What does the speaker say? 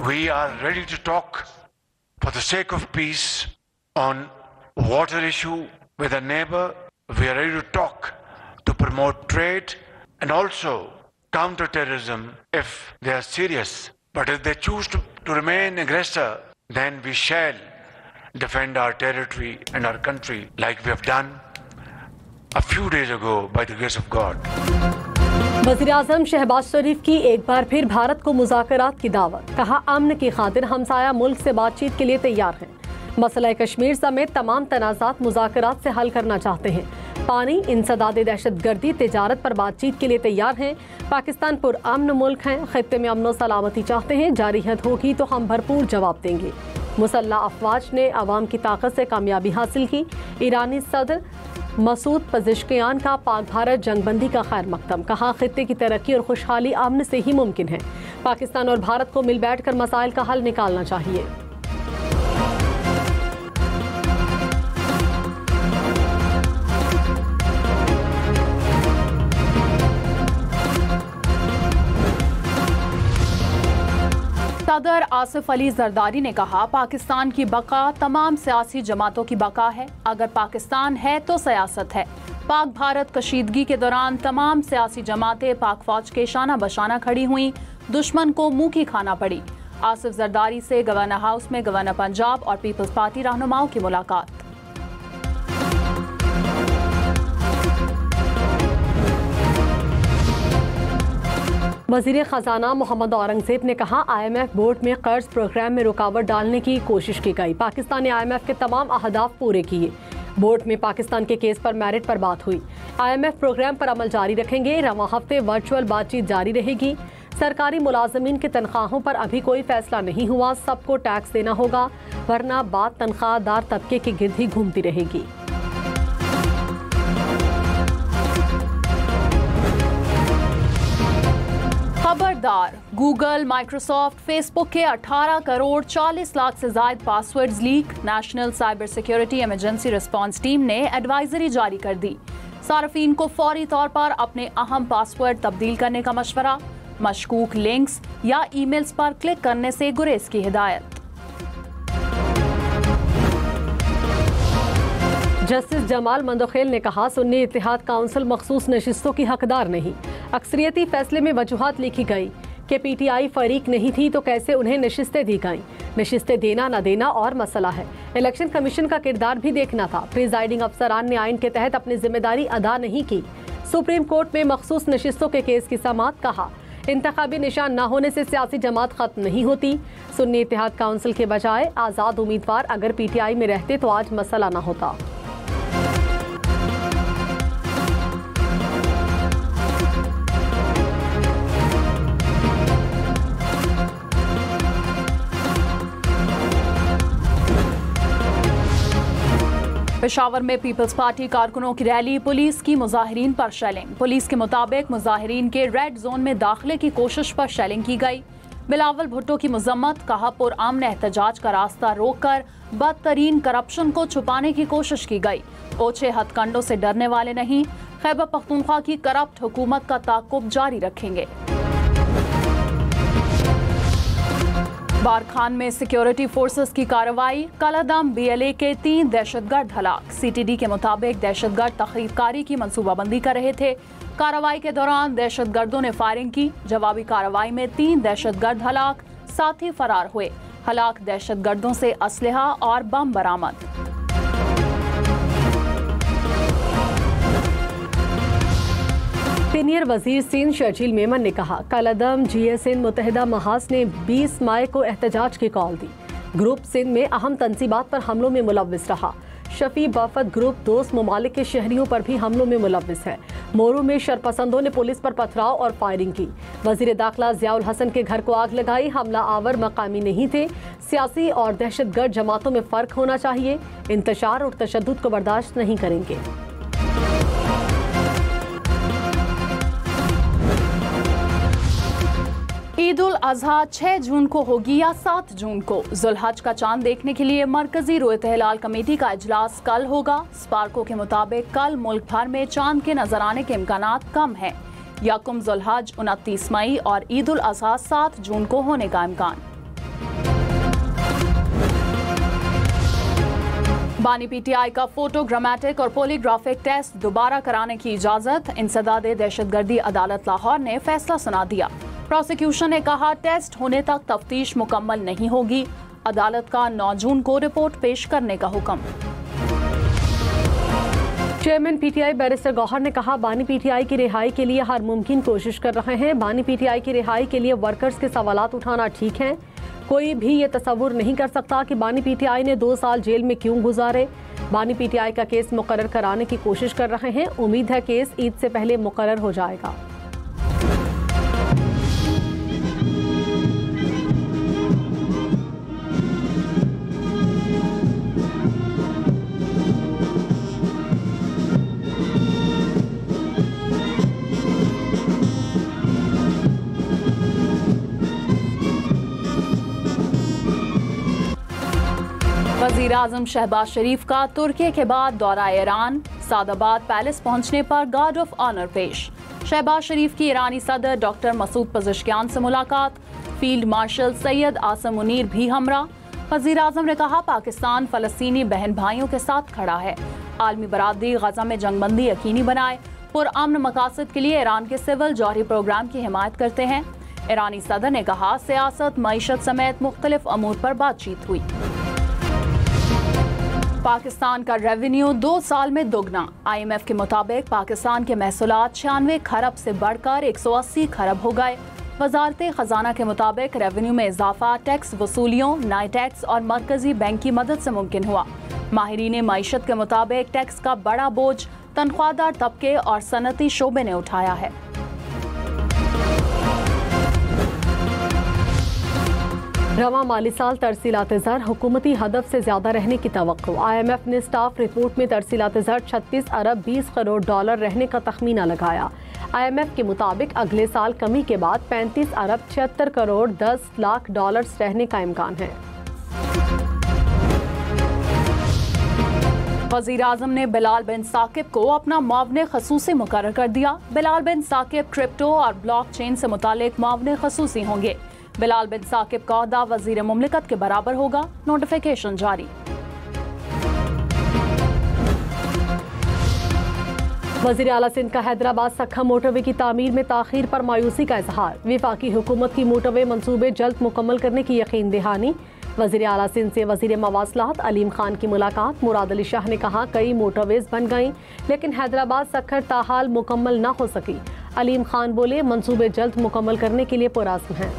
We are ready to talk for the sake of peace on water issue with a neighbor. We are ready to talk to promote trade and also counter terrorism if they are serious. But if they choose to remain aggressor, then we shall defend our territory and our country like we have done a few days ago by the grace of God. वज़ीर-ए-आज़म शहबाज शरीफ की एक बार फिर भारत को मुज़ाकरात की दावत। कहा, अमन की खातिर हमसाया मुल्क से बातचीत के लिए तैयार हैं। मसला कश्मीर समेत तमाम तनाज़ात मुज़ाकरात से हल करना चाहते हैं। पानी, इंसदाद दहशतगर्दी, तिजारत पर बातचीत के लिए तैयार हैं। पाकिस्तान पुरअमन मुल्क हैं, खित्ते में अमन सलामती चाहते हैं। जारी हद होगी तो हम भरपूर जवाब देंगे। मुसल्लह अफवाज ने अवाम की ताकत से कामयाबी हासिल की। ईरानी सदर मसूद पज़ेश्कियान का पाक भारत जंगबंदी का खैर मकदम। कहा, खित्ते की तरक्की और खुशहाली अमन से ही मुमकिन है। पाकिस्तान और भारत को मिल बैठ कर मसाइल का हल निकालना चाहिए। सदर आसिफ अली जरदारी ने कहा, पाकिस्तान की बका तमाम सियासी जमातों की बका है। अगर पाकिस्तान है तो सियासत है। पाक भारत कशीदगी के दौरान तमाम सियासी जमातें पाक फौज के शाना बशाना खड़ी हुई, दुश्मन को मुंह की खाना पड़ी। आसिफ जरदारी से गवर्नर हाउस में गवर्नर पंजाब और पीपल्स पार्टी रहनुमाओं की मुलाकात। वज़ीर ख़जाना मोहम्मद औरंगज़ेब ने कहा, IMF बोर्ड में कर्ज प्रोग्राम में रुकावट डालने की कोशिश की गई। पाकिस्तान ने IMF के तमाम अहदाफ पूरे किए। बोर्ड में पाकिस्तान के केस पर मेरिट पर बात हुई। IMF प्रोग्राम पर अमल जारी रखेंगे। रवां हफ्ते वर्चुअल बातचीत जारी रहेगी। सरकारी मुलाजमीन की तनख्वाहों पर अभी कोई फैसला नहीं हुआ। सबको टैक्स देना होगा, वरना बात तनख्वाहदार तबके के गिर्द ही घूमती रहेगी। खबरदार, गूगल, माइक्रोसॉफ्ट, फेसबुक के 18 करोड़ 40 लाख से ज्यादा passwords leak. National cyber security emergency response team ने एडवाइजरी जारी कर दी। सार्फिन को फौरी तौर पर अपने अहम पासवर्ड तब्दील करने का मशवरा। मशकूक लिंक्स या ईमेल्स पर क्लिक करने से गुरेज की हिदायत। जस्टिस जमाल मंदोखेल ने कहा, सुन्नी इत्तेहाद काउंसिल मखसूस नशिस्तों की हकदार नहीं। अक्सरियती फैसले में वजूहात लिखी गई कि PTI फरीक नहीं थी तो कैसे उन्हें नशिस्तें दी गईं। नशिस्तें देना न देना और मसला है। इलेक्शन कमीशन का किरदार भी देखना था। प्रिजाइडिंग अफसरान ने आइन के तहत अपनी जिम्मेदारी अदा नहीं की। सुप्रीम कोर्ट में मखसूस नशिस्तों के केस की समाअत। कहा, इंतखाबी निशान न होने से सियासी जमात खत्म नहीं होती। सुन्नी इत्तेहाद काउंसिल के बजाय आज़ाद उम्मीदवार अगर PTI में रहते तो आज मसला न होता। पेशावर में पीपल्स पार्टी कारकुनों की रैली, पुलिस की मुजाहिरीन पर शेलिंग। पुलिस के मुताबिक मुजाहिरीन के रेड जोन में दाखिले की कोशिश पर शेलिंग की गई। बिलावल भुट्टो की मजम्मत। कहा, पुरअमन एहतजाज का रास्ता रोककर बदतरीन करप्शन को छुपाने की कोशिश की गई। ओछे हथकंडों से डरने वाले नहीं। खैबर पख्तूनख्वा की करप्ट हुकूमत का ताक़ुब जारी रखेंगे। बारखान में सिक्योरिटी फोर्सेस की कार्रवाई। कलादम BLA के 3 दहशतगर्द हलाक। CTD के मुताबिक दहशतगर्द तखरीबकारी की मंसूबाबंदी कर रहे थे। कार्रवाई के दौरान दहशतगर्दों ने फायरिंग की। जवाबी कार्रवाई में 3 दहशतगर्द हलाक, साथी फरार हुए। हलाक दहशतगर्दों से असलहा और बम बरामद। सीनियर वजीर सिंध शर्जील मेमन ने कहा, कलादम GSN मुत्तहिदा महाज ने 20 मई को एहतजाज की कॉल दी। ग्रुप सिंध में अहम तंजीबात पर हमलों में मुलव्विस रहा। शफी बफद ग्रुप दोस्त ममालिक के शहरियों पर भी हमलों में मुलव्विस है। मोरू में शरपसंदों ने पुलिस पर पथराव और फायरिंग की। वजीर दाखिला ज़ियाउल हसन के घर को आग लगाई। हमला आवर मकामी नहीं थे। सियासी और दहशतगर्द जमातों में फ़र्क होना चाहिए। इंतशार और तशद्दुद को बर्दाश्त नहीं करेंगे। ईद उल अजहा 6 जून को होगी या 7 जून को? जुल्हज का चांद देखने के लिए मरकजी रोयत हिलाल कमेटी का इजलास कल होगा। स्पार्को के मुताबिक कल मुल्क भर में चांद के नजर आने के इम्कानात कम हैं। यकम जुल्हज 29 मई और ईद उल अजहा 7 जून को होने का इम्कान। बानी पीटीआई का फोटोग्रामेटिक और पॉलीग्राफिक टेस्ट दोबारा कराने की इजाजत। इंसदाद दहशतगर्दी अदालत लाहौर ने फैसला सुना दिया। प्रोसिक्यूशन ने कहा टेस्ट होने तक तफ्तीश मुकम्मल नहीं होगी। अदालत का 9 जून को रिपोर्ट पेश करने का हुक्म। चेयरमैन पीटीआई बैरिस्टर गौहर ने कहा बानी पीटीआई की रिहाई के लिए हर मुमकिन कोशिश कर रहे हैं। बानी पीटीआई की रिहाई के लिए वर्कर्स के सवालात उठाना ठीक है। कोई भी ये तसव्वुर नहीं कर सकता कि बानी पीटीआई ने 2 साल जेल में क्यों गुजारे। बानी पीटीआई का केस मुकर्रर कराने की कोशिश कर रहे हैं। उम्मीद है केस ईद से पहले मुकर्रर हो जाएगा। वज़ीर आज़म शहबाज शरीफ का तुर्की के बाद दौरा ईरान। सादाबाद पैलेस पहुंचने पर गार्ड ऑफ ऑनर पेश। शहबाज शरीफ की ईरानी सदर डॉक्टर मसूद पज़ेश्कियान से मुलाकात। फील्ड मार्शल सैयद आसम मुनीर भी हमरा। वज़ीर आज़म ने कहा पाकिस्तान फ़लस्तीनी बहन भाइयों के साथ खड़ा है। आलमी बरादरी गजा में जंगबंदी यकीनी बनाए। पुरअमन मकासद के लिए ईरान के सिविल जौहरी प्रोग्राम की हिमायत करते हैं। ईरानी सदर ने कहा सियासत, मईशत समेत मुख्तलिफ अमूर पर बातचीत हुई। पाकिस्तान का रेवेन्यू 2 साल में दोगुना। IMF के मुताबिक पाकिस्तान के महसूलात 96 खरब से बढ़कर 180 खरब हो गए। वजारत खजाना के मुताबिक रेवेन्यू में इजाफा टैक्स वसूलियों, नए टैक्स और मरकजी बैंक की मदद से मुमकिन हुआ। माहिरीन मईशत के मुताबिक टैक्स का बड़ा बोझ तनख्वाहदार तबके और सनती शोबे ने उठाया है। रवा माली साल तरसीलात ज़र हुकूमती हदफ से ज्यादा रहने की तवक्को। IMF ने स्टाफ रिपोर्ट में तरसीलात ज़र 36 अरब 20 करोड़ डॉलर रहने का तखमीना लगाया। IMF के मुताबिक अगले साल कमी के बाद 35 अरब 76 करोड़ 10 लाख डॉलर रहने का इम्कान है। वज़ीर आज़म ने बिलाल बिन साकिब को अपना मुआवने खसूसी मुकर्रर कर दिया। बिलाल बिन साकिब क्रिप्टो और ब्लॉकचेन से मुतालिक मुआवने खसूसी होंगे। बिलाल बिन साकिब का ओहदा वज़ीर मुमलिकत के बराबर होगा। नोटिफिकेशन जारी। वज़ीर आला सिंध का हैदराबाद सखा मोटरवे की तामीर में ताख़ीर पर मायूसी का इजहार। वफाकी हुकूमत की मोटरवे मंसूबे जल्द मुकम्मल करने की यकीन दहानी। वज़ीर आला सिंध से वज़ीर मवासलात अलीम खान की मुलाकात। मुराद अली शाह ने कहा कई मोटरवेज बन गईं लेकिन हैदराबाद सखर ताहाल मुकम्मल न हो सकी। अलीम खान बोले मंसूबे जल्द मुकम्मल करने के लिए पुरअज़्म हैं।